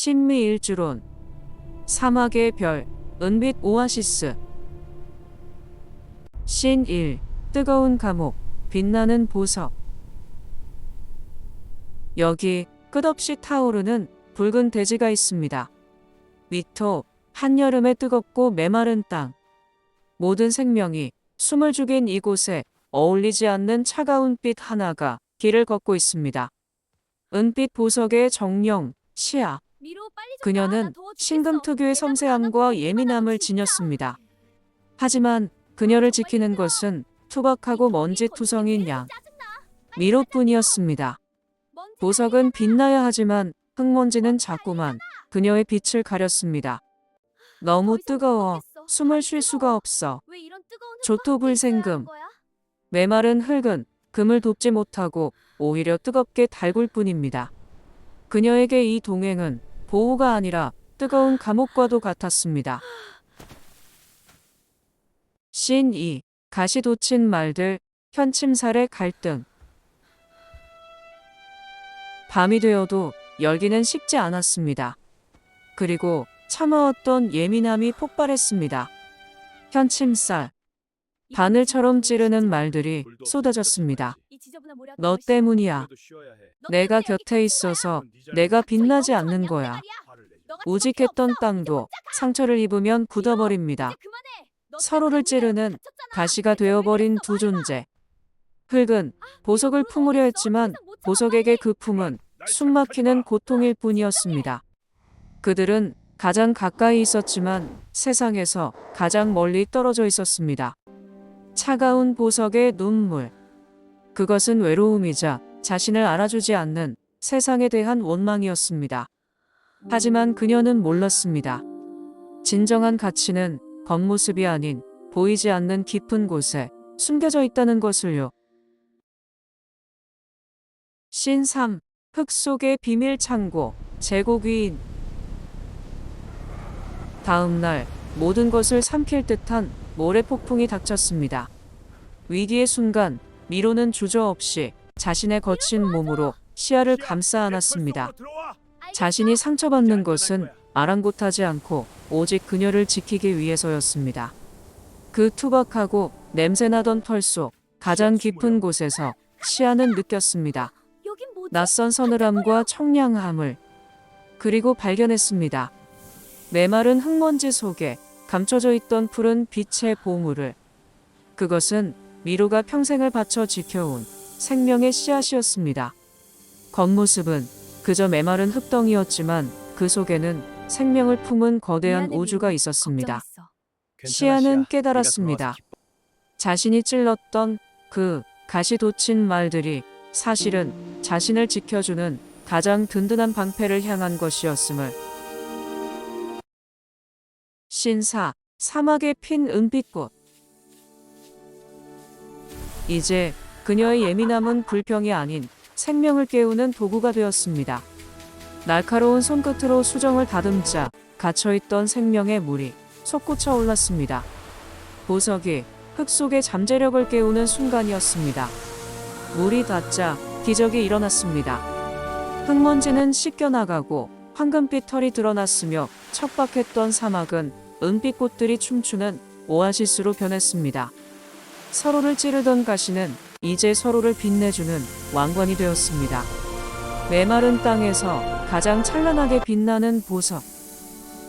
신미일주론 사막의 별 은빛 오아시스 신1 뜨거운 감옥 빛나는 보석 여기 끝없이 타오르는 붉은 대지가 있습니다. 위토 한여름의 뜨겁고 메마른 땅 모든 생명이 숨을 죽인 이곳에 어울리지 않는 차가운 빛 하나가 길을 걷고 있습니다. 은빛 보석의 정령 시아 그녀는 신금 특유의 섬세함과 예민함을 지녔습니다. 하지만 그녀를 지키는 것은 투박하고 먼지투성인 양 미로뿐이었습니다. 보석은 빛나야 하지만 흙먼지는 자꾸만 그녀의 빛을 가렸습니다. 너무 뜨거워 숨을 쉴 수가 없어. 조토불생금 메마른 흙은 금을 돕지 못하고 오히려 뜨겁게 달굴 뿐입니다. 그녀에게 이 동행은 보호가 아니라 뜨거운 감옥과도 같았습니다. 신2 가시 돋친 말들 현침살의 갈등 밤이 되어도 열기는 식지 않았습니다. 그리고 참아왔던 예민함이 폭발했습니다. 현침살 바늘처럼 찌르는 말들이 쏟아졌습니다. 너 때문이야. 내가 곁에 있어서 내가 빛나지 않는 거야. 우직했던 땅도 상처를 입으면 굳어버립니다. 서로를 찌르는 가시가 되어버린 두 존재. 흙은 보석을 품으려 했지만 보석에게 그 품은 숨막히는 고통일 뿐이었습니다. 그들은 가장 가까이 있었지만 세상에서 가장 멀리 떨어져 있었습니다. 차가운 보석의 눈물. 그것은 외로움이자 자신을 알아주지 않는 세상에 대한 원망이었습니다. 하지만 그녀는 몰랐습니다. 진정한 가치는 겉모습이 아닌 보이지 않는 깊은 곳에 숨겨져 있다는 것을요. 신3 흙 속의 비밀 창고 제국위인 다음 날 모든 것을 삼킬 듯한 모래폭풍이 닥쳤습니다. 위기의 순간 미로는 주저없이 자신의 거친 몸으로 시야를 감싸 안았습니다. 자신이 상처받는 것은 아랑곳하지 않고 오직 그녀를 지키기 위해서였습니다. 그 투박하고 냄새나던 털 속 가장 깊은 곳에서 시야는 느꼈습니다. 낯선 서늘함과 청량함을 그리고 발견했습니다. 메마른 흙먼지 속에 감춰져 있던 푸른 빛의 보물을. 그것은 미로가 평생을 바쳐 지켜온 생명의 씨앗이었습니다. 겉모습은 그저 메마른 흙덩이였지만 그 속에는 생명을 품은 거대한 우주가 있었습니다. 시아는 깨달았습니다. 자신이 찔렀던 그 가시 돋친 말들이 사실은 자신을 지켜주는 가장 든든한 방패를 향한 것이었음을. 신4 사막에 핀 은빛꽃 이제 그녀의 예민함은 불평이 아닌 생명을 깨우는 도구가 되었습니다. 날카로운 손끝으로 수정을 다듬자 갇혀있던 생명의 물이 솟구쳐 올랐습니다. 보석이 흙 속의 잠재력을 깨우는 순간이었습니다. 물이 닿자 기적이 일어났습니다. 흙먼지는 씻겨나가고 황금빛 털이 드러났으며 척박했던 사막은 은빛꽃들이 춤추는 오아시스로 변했습니다. 서로를 찌르던 가시는 이제 서로를 빛내주는 왕관이 되었습니다. 메마른 땅에서 가장 찬란하게 빛나는 보석.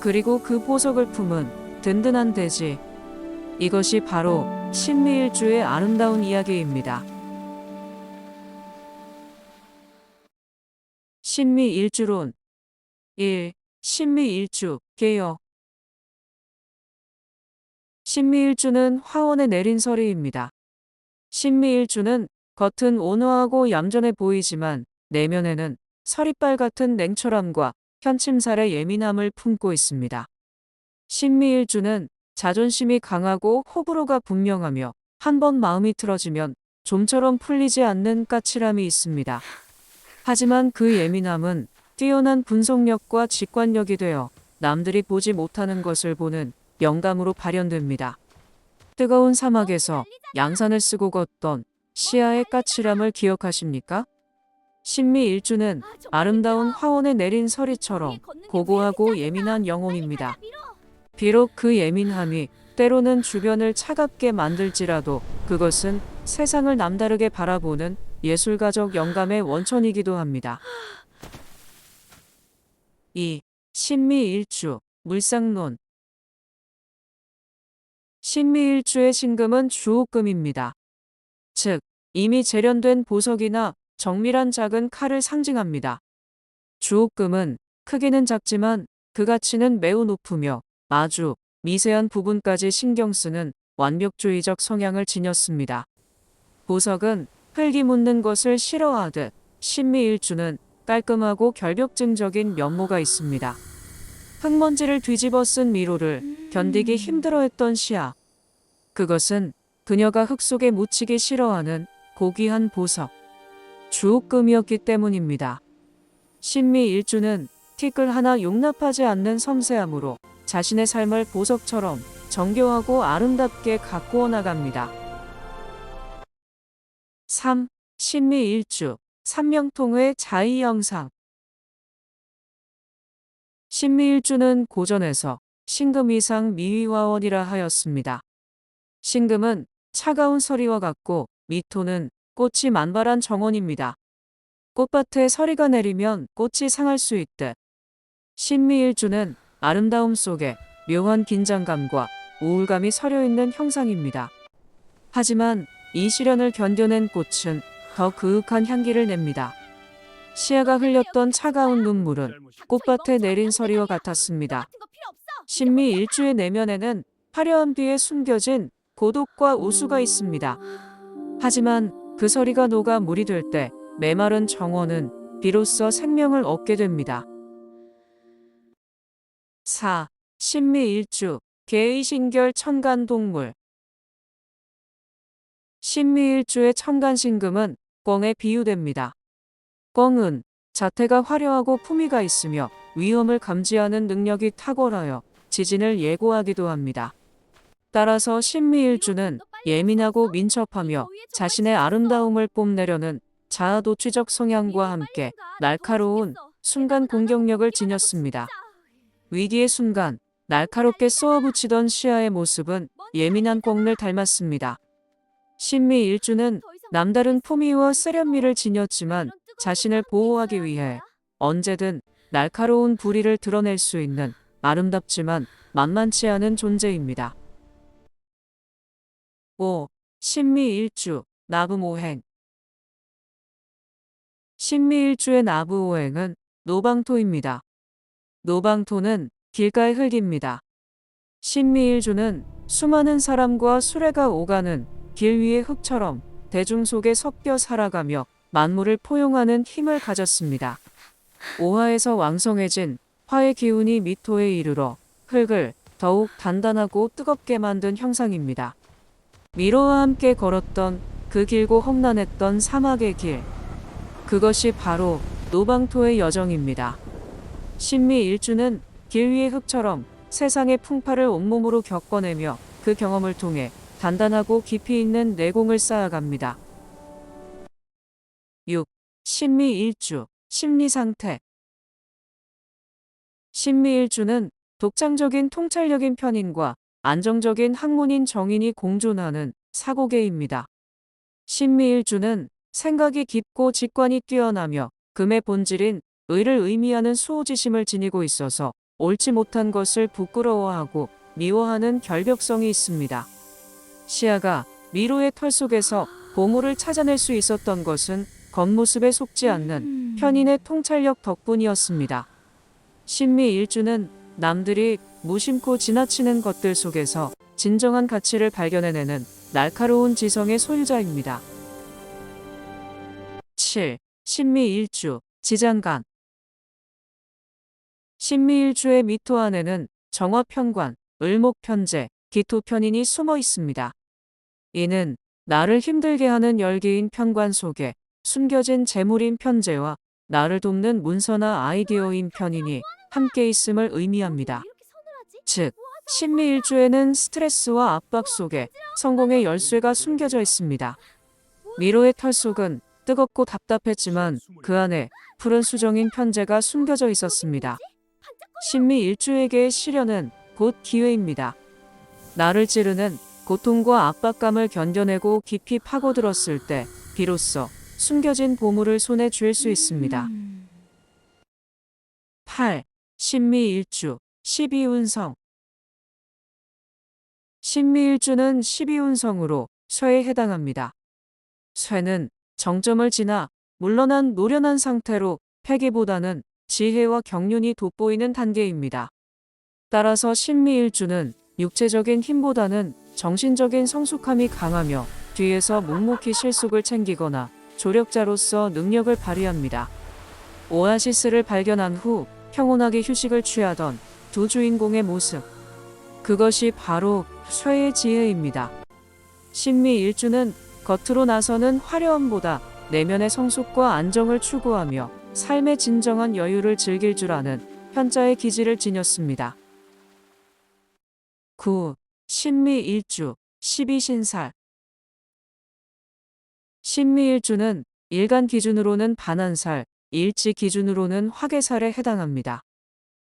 그리고 그 보석을 품은 든든한 대지. 이것이 바로 신미일주의 아름다운 이야기입니다. 신미일주론 1. 신미일주 개요. 신미일주는 화원에 내린 서리입니다. 신미일주는 겉은 온화하고 얌전해 보이지만 내면에는 서리빨 같은 냉철함과 현침살의 예민함을 품고 있습니다. 신미일주는 자존심이 강하고 호불호가 분명하며 한번 마음이 틀어지면 좀처럼 풀리지 않는 까칠함이 있습니다. 하지만 그 예민함은 뛰어난 분석력과 직관력이 되어 남들이 보지 못하는 것을 보는 영감으로 발현됩니다. 뜨거운 사막에서 양산을 쓰고 걷던 시아의 까칠함을 기억하십니까? 신미일주는 아름다운 화원에 내린 서리처럼 고고하고 예민한 영혼입니다. 비록 그 예민함이 때로는 주변을 차갑게 만들지라도 그것은 세상을 남다르게 바라보는 예술가적 영감의 원천이기도 합니다. 2. 신미일주, 물상론. 신미일주의 신금은 주옥금입니다. 즉, 이미 재련된 보석이나 정밀한 작은 칼을 상징합니다. 주옥금은 크기는 작지만 그 가치는 매우 높으며 아주 미세한 부분까지 신경 쓰는 완벽주의적 성향을 지녔습니다. 보석은 흙이 묻는 것을 싫어하듯 신미일주는 깔끔하고 결벽증적인 면모가 있습니다. 흙먼지를 뒤집어 쓴 미로를 견디기 힘들어했던 시야. 그것은 그녀가 흙 속에 묻히기 싫어하는 고귀한 보석, 주옥금이었기 때문입니다. 신미일주는 티끌 하나 용납하지 않는 섬세함으로 자신의 삶을 보석처럼 정교하고 아름답게 가꾸어 나갑니다. 3. 신미일주, 삼명통의 자의영상. 신미일주는 고전에서 신금이상 미위화원이라 하였습니다. 신금은 차가운 서리와 같고 미토는 꽃이 만발한 정원입니다. 꽃밭에 서리가 내리면 꽃이 상할 수 있듯 신미일주는 아름다움 속에 묘한 긴장감과 우울감이 서려 있는 형상입니다. 하지만 이 시련을 견뎌낸 꽃은 더 그윽한 향기를 냅니다. 시야가 흘렸던 차가운 눈물은 꽃밭에 내린 서리와 같았습니다. 신미일주의 내면에는 화려한 뒤에 숨겨진 고독과 우수가 있습니다. 하지만 그 서리가 녹아 물이 될 때 메마른 정원은 비로소 생명을 얻게 됩니다. 4. 신미일주, 개의 신결 천간동물. 신미일주의 천간신금은 꿩에 비유됩니다. 꿩은 자태가 화려하고 품위가 있으며 위험을 감지하는 능력이 탁월하여 지진을 예고하기도 합니다. 따라서 신미일주는 예민하고 민첩하며 자신의 아름다움을 뽐내려는 자아도취적 성향과 함께 날카로운 순간 공격력을 지녔습니다. 위기의 순간 날카롭게 쏘아붙이던 시야의 모습은 예민한 꿩을 닮았습니다. 신미일주는 남다른 품위와 세련미를 지녔지만 자신을 보호하기 위해 언제든 날카로운 불의를 드러낼 수 있는 아름답지만 만만치 않은 존재입니다. 5. 신미일주, 나부모행. 신미일주의 나부오행은 노방토입니다. 노방토는 길가의 흙입니다. 신미일주는 수많은 사람과 수레가 오가는 길 위의 흙처럼 대중 속에 섞여 살아가며 만물을 포용하는 힘을 가졌습니다. 오화에서 왕성해진 화의 기운이 미토에 이르러 흙을 더욱 단단하고 뜨겁게 만든 형상입니다. 미로와 함께 걸었던 그 길고 험난했던 사막의 길. 그것이 바로 노방토의 여정입니다. 신미일주는 길 위의 흙처럼 세상의 풍파를 온몸으로 겪어내며 그 경험을 통해 단단하고 깊이 있는 내공을 쌓아갑니다. 6. 신미일주, 심리상태. 신미일주는 독창적인 통찰력인 편인과 안정적인 학문인 정인이 공존하는 사고계입니다. 신미일주는 생각이 깊고 직관이 뛰어나며 금의 본질인 의를 의미하는 수호지심을 지니고 있어서 옳지 못한 것을 부끄러워하고 미워하는 결벽성이 있습니다. 시야가 미로의 털 속에서 보물을 찾아낼 수 있었던 것은 겉모습에 속지 않는 편인의 통찰력 덕분이었습니다. 신미일주는 남들이 무심코 지나치는 것들 속에서 진정한 가치를 발견해내는 날카로운 지성의 소유자입니다. 7. 신미일주, 지장간. 신미일주의 미토 안에는 정화편관, 을목편재, 기토편인이 숨어 있습니다. 이는 나를 힘들게 하는 열기인 편관 속에 숨겨진 재물인 편재와 나를 돕는 문서나 아이디어인 편인이 함께 있음을 의미합니다. 즉, 신미일주에는 스트레스와 압박 속에 성공의 열쇠가 숨겨져 있습니다. 미로의 털 속은 뜨겁고 답답했지만 그 안에 푸른 수정인 편재가 숨겨져 있었습니다. 신미일주에게의 시련은 곧 기회입니다. 나를 찌르는 고통과 압박감을 견뎌내고 깊이 파고들었을 때 비로소 숨겨진 보물을 손에 쥘 수 있습니다. 8. 신미일주 12운성. 신미일주는 12운성으로 쇠에 해당합니다. 쇠는 정점을 지나 물러난 노련한 상태로 패기보다는 지혜와 경륜이 돋보이는 단계입니다. 따라서 신미일주는 육체적인 힘보다는 정신적인 성숙함이 강하며 뒤에서 묵묵히 실속을 챙기거나 조력자로서 능력을 발휘합니다. 오아시스를 발견한 후 평온하게 휴식을 취하던 두 주인공의 모습. 그것이 바로 쇠의 지혜입니다. 신미일주는 겉으로 나서는 화려함보다 내면의 성숙과 안정을 추구하며 삶의 진정한 여유를 즐길 줄 아는 현자의 기질을 지녔습니다. 9. 신미일주 12신살. 신미일주는 일간 기준으로는 반한살, 일지 기준으로는 화개살에 해당합니다.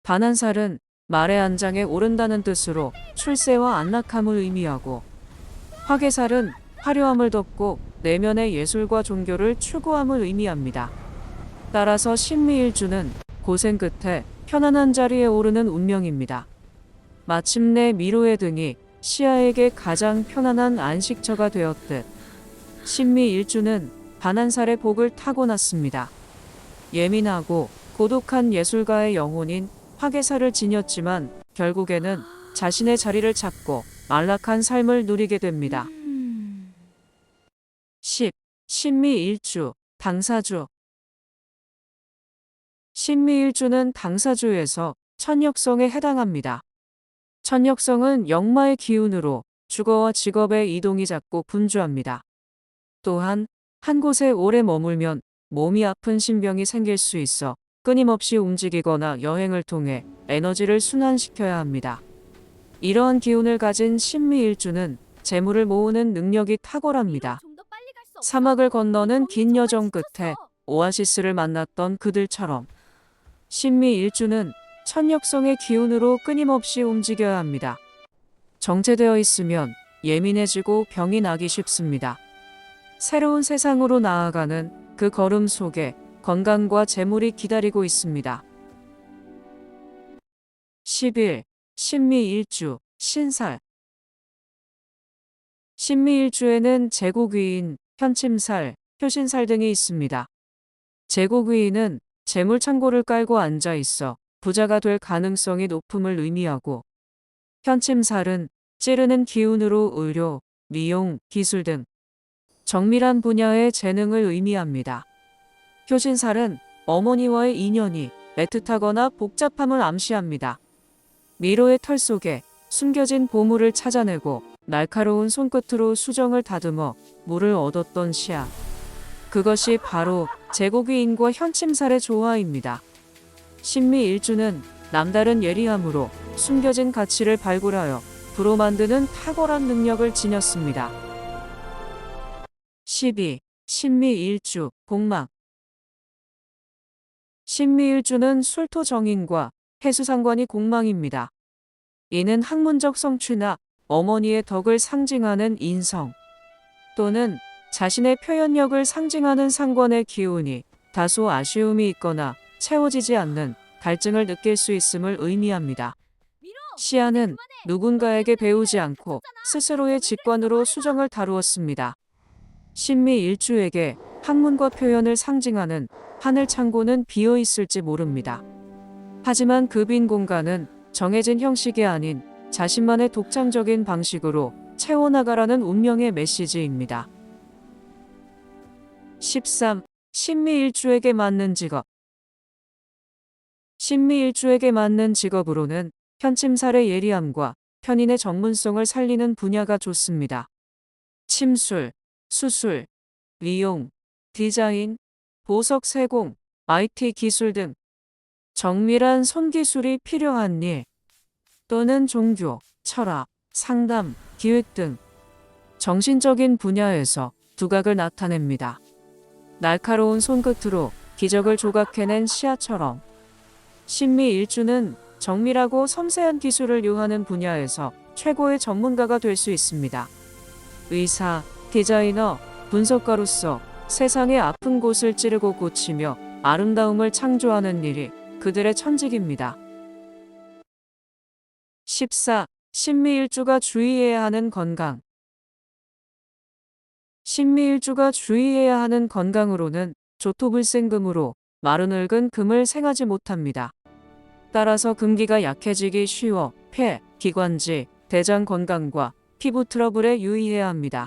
반한살은 말의 안장에 오른다는 뜻으로 출세와 안락함을 의미하고, 화개살은 화려함을 덮고 내면의 예술과 종교를 추구함을 의미합니다. 따라서 신미일주는 고생 끝에 편안한 자리에 오르는 운명입니다. 마침내 미로의 등이 시아에게 가장 편안한 안식처가 되었듯 신미일주는 반한살의 복을 타고났습니다. 예민하고 고독한 예술가의 영혼인 화개살을 지녔지만 결국에는 자신의 자리를 찾고 안락한 삶을 누리게 됩니다. 10. 신미일주 당사주. 신미일주는 당사주에서 천역성에 해당합니다. 천역성은 역마의 기운으로 주거와 직업의 이동이 잦고 분주합니다. 또한 한 곳에 오래 머물면 몸이 아픈 신병이 생길 수 있어 끊임없이 움직이거나 여행을 통해 에너지를 순환시켜야 합니다. 이러한 기운을 가진 신미일주는 재물을 모으는 능력이 탁월합니다. 사막을 건너는 긴 여정 끝에 오아시스를 만났던 그들처럼 신미일주는 천역성의 기운으로 끊임없이 움직여야 합니다. 정체되어 있으면 예민해지고 병이 나기 쉽습니다. 새로운 세상으로 나아가는 그 걸음 속에 건강과 재물이 기다리고 있습니다. 11. 신미일주 신살. 신미일주에는 제국위인, 현침살, 효신살 등이 있습니다. 제국위인은 재물창고를 깔고 앉아 있어 부자가 될 가능성이 높음을 의미하고, 현침살은 찌르는 기운으로 의료, 미용, 기술 등 정밀한 분야의 재능을 의미합니다. 효신살은 어머니와의 인연이 애틋하거나 복잡함을 암시합니다. 미로의 털 속에 숨겨진 보물을 찾아내고 날카로운 손끝으로 수정을 다듬어 물을 얻었던 시야. 그것이 바로 제국위인과 현침살의 조화입니다. 신미일주는 남다른 예리함으로 숨겨진 가치를 발굴하여 부로 만드는 탁월한 능력을 지녔습니다. 12. 신미일주 복막. 신미일주는 술토정인과 해수상관이 공망입니다. 이는 학문적 성취나 어머니의 덕을 상징하는 인성, 또는 자신의 표현력을 상징하는 상관의 기운이 다소 아쉬움이 있거나 채워지지 않는 갈증을 느낄 수 있음을 의미합니다. 시아는 누군가에게 배우지 않고 스스로의 직관으로 수정을 다루었습니다. 신미일주에게 학문과 표현을 상징하는 하늘 창고는 비어 있을지 모릅니다. 하지만 그 빈 공간은 정해진 형식이 아닌 자신만의 독창적인 방식으로 채워나가라는 운명의 메시지입니다. 13. 신미일주에게 맞는 직업. 신미일주에게 맞는 직업으로는 현침살의 예리함과 편인의 전문성을 살리는 분야가 좋습니다. 침술, 수술, 미용, 디자인, 보석 세공, IT 기술 등 정밀한 손기술이 필요한 일, 또는 종교, 철학, 상담, 기획 등 정신적인 분야에서 두각을 나타냅니다. 날카로운 손끝으로 기적을 조각해낸 시아처럼 신미일주는 정밀하고 섬세한 기술을 요하는 분야에서 최고의 전문가가 될 수 있습니다. 의사, 디자이너, 분석가로서 세상의 아픈 곳을 찌르고 고치며 아름다움을 창조하는 일이 그들의 천직입니다. 14. 신미일주가 주의해야 하는 건강. 신미일주가 주의해야 하는 건강으로는 조토불생금으로 마른 늙은 금을 생하지 못합니다. 따라서 금기가 약해지기 쉬워 폐, 기관지, 대장 건강과 피부 트러블에 유의해야 합니다.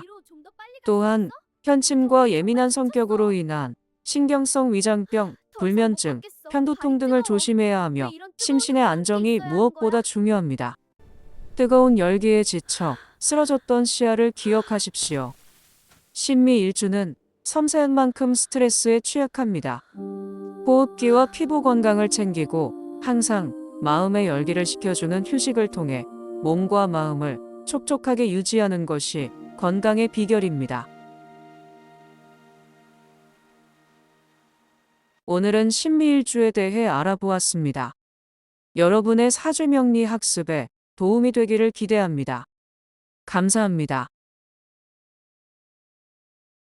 또한 현침과 예민한 성격으로 인한 신경성 위장병, 불면증, 편두통 등을 조심해야 하며 심신의 안정이 무엇보다 중요합니다. 뜨거운 열기에 지쳐 쓰러졌던 시야를 기억하십시오. 신미일주는 섬세한 만큼 스트레스에 취약합니다. 호흡기와 피부 건강을 챙기고 항상 마음의 열기를 식혀주는 휴식을 통해 몸과 마음을 촉촉하게 유지하는 것이 건강의 비결입니다. 오늘은 신미일주에 대해 알아보았습니다. 여러분의 사주명리 학습에 도움이 되기를 기대합니다. 감사합니다.